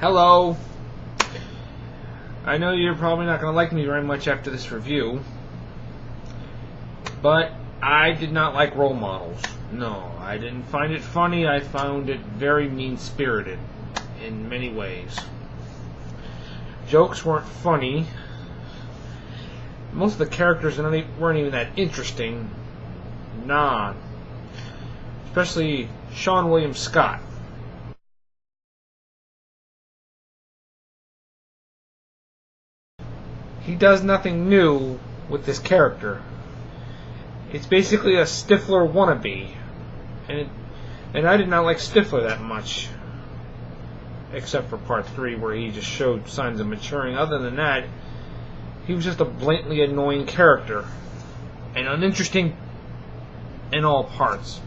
Hello. I know you're probably not going to like me very much after this review, but I did not like Role Models. No, I didn't find it funny. I found it very mean-spirited in many ways. Jokes weren't funny. Most of the characters weren't even that interesting. Nah. Especially Seann William Scott. He does nothing new with this character. It's basically a Stifler wannabe. And I did not like Stifler that much. Except for part 3 where he just showed signs of maturing. Other than that, he was just a blatantly annoying character. And uninteresting in all parts.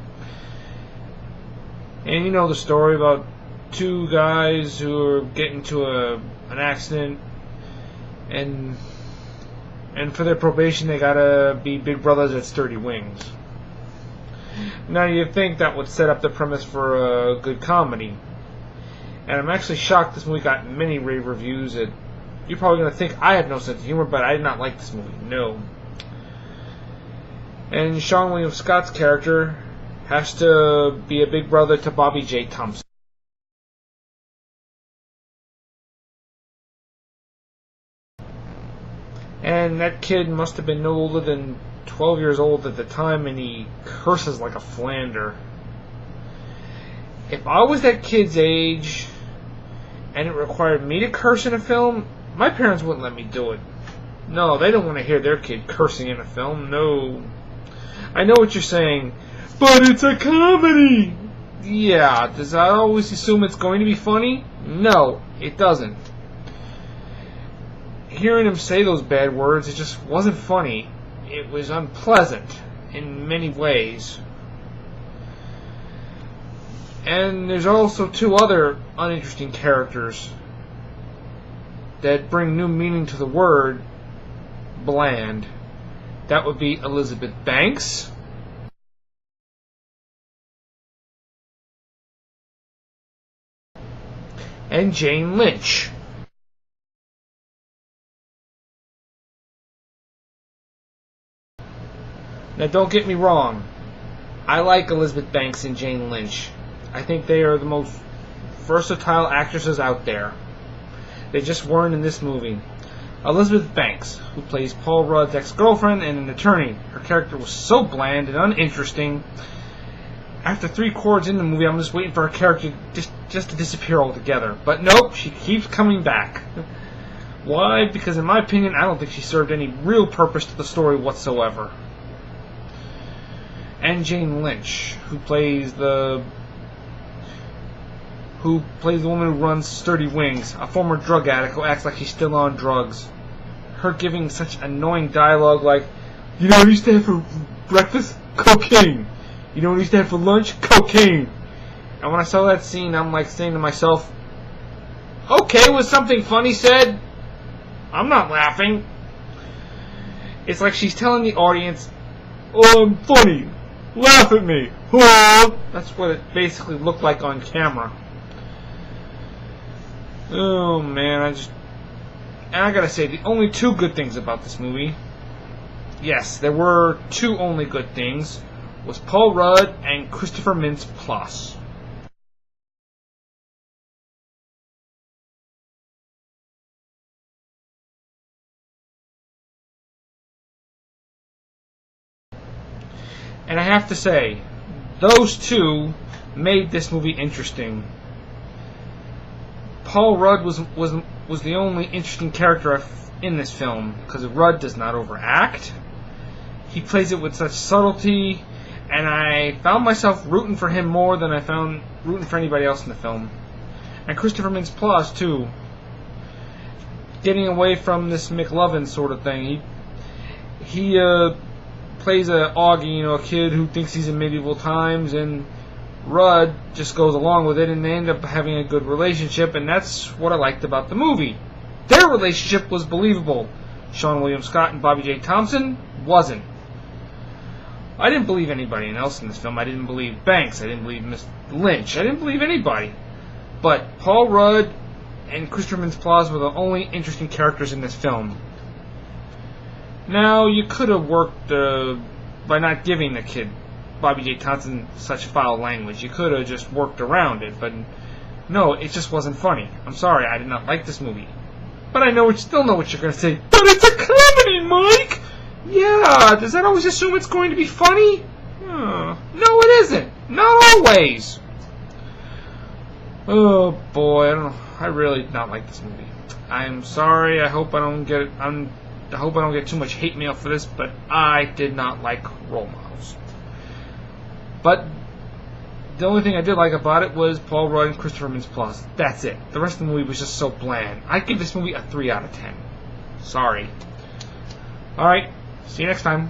And you know the story about two guys who are getting into an accident, and for their probation they gotta be big brothers at Sturdy Wings. Now you'd think that would set up the premise for a good comedy. And I'm actually shocked this movie got many rave reviews. That you're probably going to think I have no sense of humor, but I did not like this movie. No. And Seann William Scott's character has to be a big brother to Bobby J. Thompson. And that kid must have been no older than 12 years old at the time, and he curses like a Flander. If I was that kid's age and it required me to curse in a film, my parents wouldn't let me do it. No, they don't want to hear their kid cursing in a film. No. I know what you're saying, but it's a comedy. Yeah, does that always assume it's going to be funny? No, it doesn't. Hearing him say those bad words, it just wasn't funny. It was unpleasant in many ways. And there's also two other uninteresting characters that bring new meaning to the word bland. That would be Elizabeth Banks and Jane Lynch. Now don't get me wrong, I like Elizabeth Banks and Jane Lynch. I think they are the most versatile actresses out there. They just weren't in this movie. Elizabeth Banks, who plays Paul Rudd's ex-girlfriend and an attorney. Her character was so bland and uninteresting. After 3/4 in the movie, I'm just waiting for her character just to disappear altogether. But nope, she keeps coming back. Why? Because in my opinion, I don't think she served any real purpose to the story whatsoever. And Jane Lynch, who plays the woman who runs Sturdy Wings, a former drug addict who acts like she's still on drugs. Her giving such annoying dialogue like, you know what I used to have for breakfast? Cocaine. You know what I used to have for lunch? Cocaine. And when I saw that scene, I'm like saying to myself, okay, was something funny said? I'm not laughing. It's like she's telling the audience, oh, I'm funny. Laugh at me. That's what it basically looked like on camera. Oh man, I gotta say, the only two good things about this movie, yes, there were two only good things, was Paul Rudd and Christopher Mintz-Plasse. And I have to say, those two made this movie interesting. Paul Rudd was the only interesting character in this film, because Rudd does not overact. He plays it with such subtlety, and I found myself rooting for him more than I found rooting for anybody else in the film. And Christopher Mintz-Plasse too, getting away from this McLovin sort of thing. He plays a Augie, a kid who thinks he's in medieval times, and Rudd just goes along with it, and they end up having a good relationship, and that's what I liked about the movie. Their relationship was believable. Seann William Scott and Bobby J. Thompson wasn't. I didn't believe anybody else in this film. I didn't believe Banks. I didn't believe Miss Lynch. I didn't believe anybody. But Paul Rudd and Christopher Mintz-Plasse were the only interesting characters in this film. Now, you could have worked by not giving the kid Bobby J. Thompson such foul language. You could have just worked around it, but no, it just wasn't funny. I'm sorry, I did not like this movie. But I still know what you're going to say. But it's a comedy, Mike! Yeah, does that always assume it's going to be funny? No, it isn't. Not always. Oh boy, I really did not like this movie. I'm sorry. I hope I don't get too much hate mail for this, but I did not like Role Models. But the only thing I did like about it was Paul Rudd and Christopher Mintz-Plasse. That's it. The rest of the movie was just so bland. I'd give this movie a 3 out of 10. Sorry. Alright, see you next time.